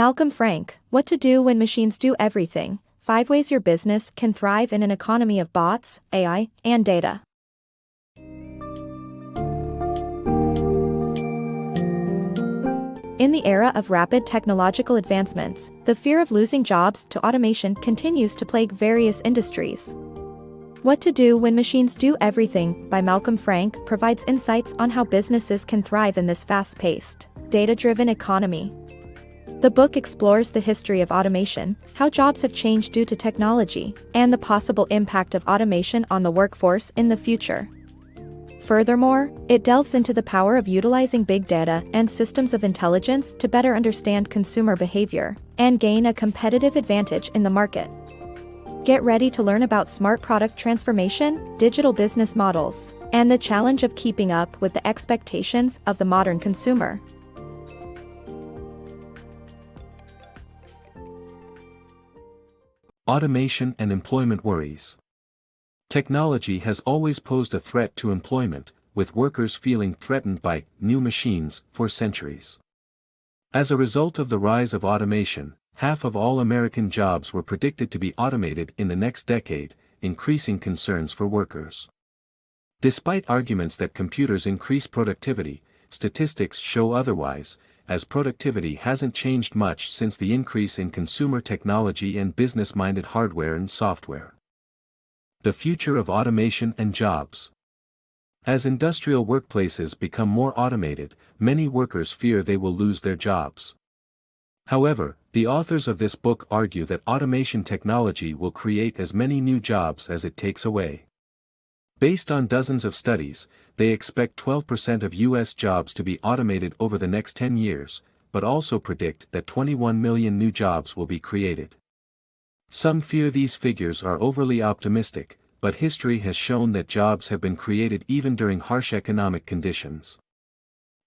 Malcolm Frank, What to Do When Machines Do Everything, 5 Ways Your Business Can Thrive in an Economy of Bots, AI, and Data. In the era of rapid technological advancements, the fear of losing jobs to automation continues to plague various industries. What to Do When Machines Do Everything by Malcolm Frank provides insights on how businesses can thrive in this fast-paced, data-driven economy. The book explores the history of automation, how jobs have changed due to technology, and the possible impact of automation on the workforce in the future. Furthermore, it delves into the power of utilizing big data and systems of intelligence to better understand consumer behavior and gain a competitive advantage in the market. Get ready to learn about smart product transformation, digital business models, and the challenge of keeping up with the expectations of the modern consumer. Automation and employment worries. Technology has always posed a threat to employment, with workers feeling threatened by new machines for centuries. As a result of the rise of automation, half of all American jobs were predicted to be automated in the next decade, increasing concerns for workers. Despite arguments that computers increase productivity, statistics show otherwise, as productivity hasn't changed much since the increase in consumer technology and business-minded hardware and software. The future of automation and jobs. As industrial workplaces become more automated, many workers fear they will lose their jobs. However, the authors of this book argue that automation technology will create as many new jobs as it takes away. Based on dozens of studies, they expect 12% of U.S. jobs to be automated over the next 10 years, but also predict that 21 million new jobs will be created. Some fear these figures are overly optimistic, but history has shown that jobs have been created even during harsh economic conditions.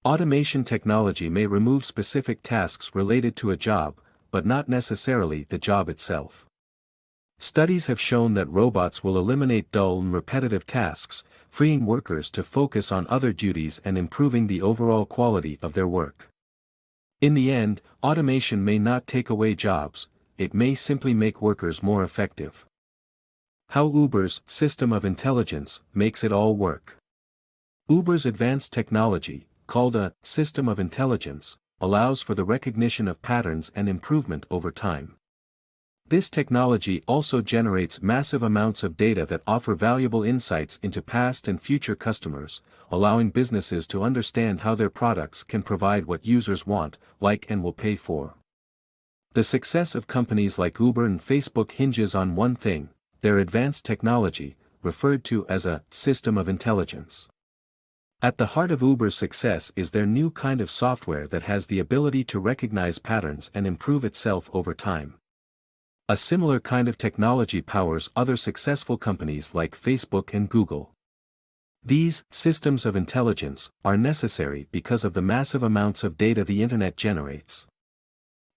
Automation technology may remove specific tasks related to a job, but not necessarily the job itself. Studies have shown that robots will eliminate dull and repetitive tasks, freeing workers to focus on other duties and improving the overall quality of their work. In the end, automation may not take away jobs, it may simply make workers more effective. How Uber's system of intelligence makes it all work. Uber's advanced technology, called a system of intelligence, allows for the recognition of patterns and improvement over time. This technology also generates massive amounts of data that offer valuable insights into past and future customers, allowing businesses to understand how their products can provide what users want, like, and will pay for. The success of companies like Uber and Facebook hinges on one thing: their advanced technology, referred to as a system of intelligence. At the heart of Uber's success is their new kind of software that has the ability to recognize patterns and improve itself over time. A similar kind of technology powers other successful companies like Facebook and Google. These systems of intelligence are necessary because of the massive amounts of data the internet generates.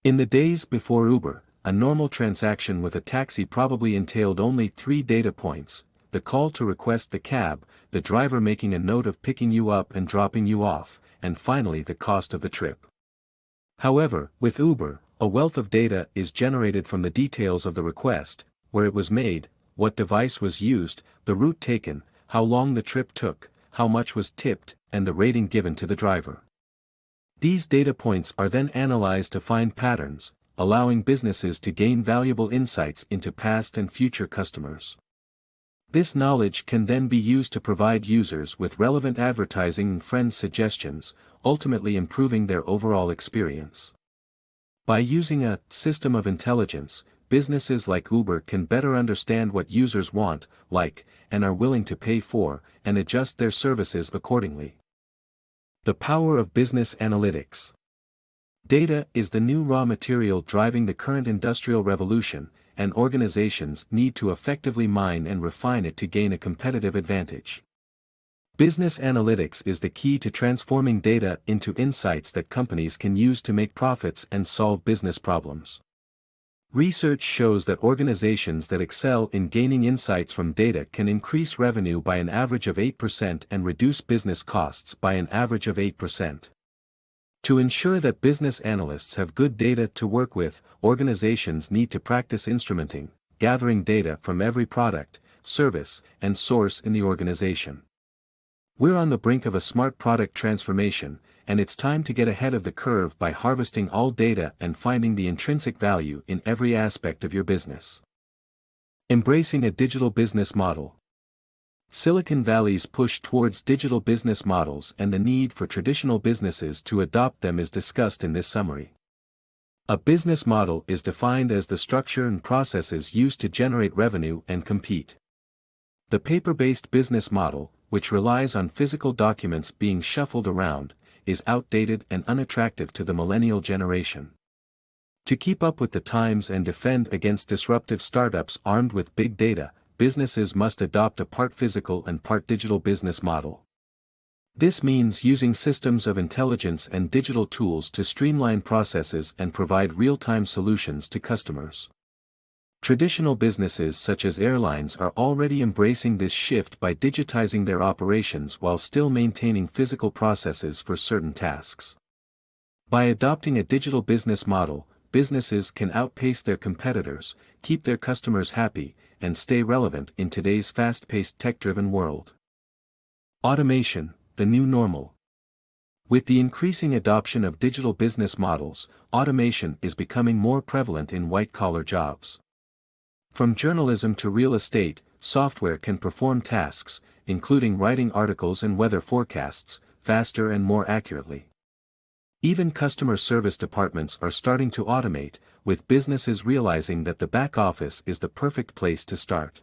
In the days before Uber, a normal transaction with a taxi probably entailed only 3 data points: the call to request the cab, the driver making a note of picking you up and dropping you off, and finally the cost of the trip. However, with Uber, a wealth of data is generated from the details of the request: where it was made, what device was used, the route taken, how long the trip took, how much was tipped, and the rating given to the driver. These data points are then analyzed to find patterns, allowing businesses to gain valuable insights into past and future customers. This knowledge can then be used to provide users with relevant advertising and friend suggestions, ultimately improving their overall experience. By using a system of intelligence, businesses like Uber can better understand what users want, like, and are willing to pay for, and adjust their services accordingly. The power of business analytics. Data is the new raw material driving the current industrial revolution, and organizations need to effectively mine and refine it to gain a competitive advantage. Business analytics is the key to transforming data into insights that companies can use to make profits and solve business problems. Research shows that organizations that excel in gaining insights from data can increase revenue by an average of 8% and reduce business costs by an average of 8%. To ensure that business analysts have good data to work with, organizations need to practice instrumenting, gathering data from every product, service, and source in the organization. We're on the brink of a smart product transformation, and it's time to get ahead of the curve by harvesting all data and finding the intrinsic value in every aspect of your business. Embracing a digital business model. Silicon Valley's push towards digital business models and the need for traditional businesses to adopt them is discussed in this summary. A business model is defined as the structure and processes used to generate revenue and compete. The paper-based business model, which relies on physical documents being shuffled around, is outdated and unattractive to the millennial generation. To keep up with the times and defend against disruptive startups armed with big data, businesses must adopt a part physical and part digital business model. This means using systems of intelligence and digital tools to streamline processes and provide real-time solutions to customers. Traditional businesses such as airlines are already embracing this shift by digitizing their operations while still maintaining physical processes for certain tasks. By adopting a digital business model, businesses can outpace their competitors, keep their customers happy, and stay relevant in today's fast-paced tech-driven world. Automation, the new normal. With the increasing adoption of digital business models, automation is becoming more prevalent in white-collar jobs. From journalism to real estate, software can perform tasks, including writing articles and weather forecasts, faster and more accurately. Even customer service departments are starting to automate, with businesses realizing that the back office is the perfect place to start.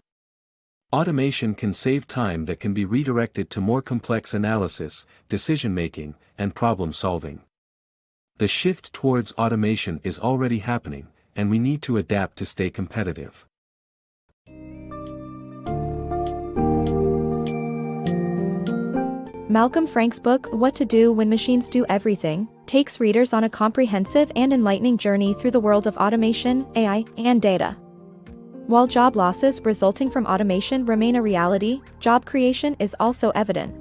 Automation can save time that can be redirected to more complex analysis, decision-making, and problem-solving. The shift towards automation is already happening, and we need to adapt to stay competitive. Malcolm Frank's book, What to Do When Machines Do Everything, takes readers on a comprehensive and enlightening journey through the world of automation, AI, and data. While job losses resulting from automation remain a reality, job creation is also evident.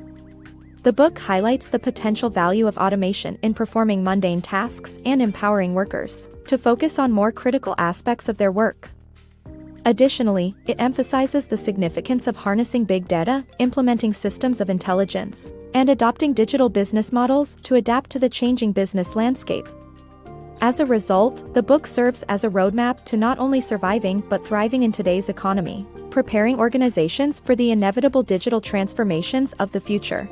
The book highlights the potential value of automation in performing mundane tasks and empowering workers to focus on more critical aspects of their work. Additionally, it emphasizes the significance of harnessing big data, implementing systems of intelligence, and adopting digital business models to adapt to the changing business landscape. As a result, the book serves as a roadmap to not only surviving but thriving in today's economy, preparing organizations for the inevitable digital transformations of the future.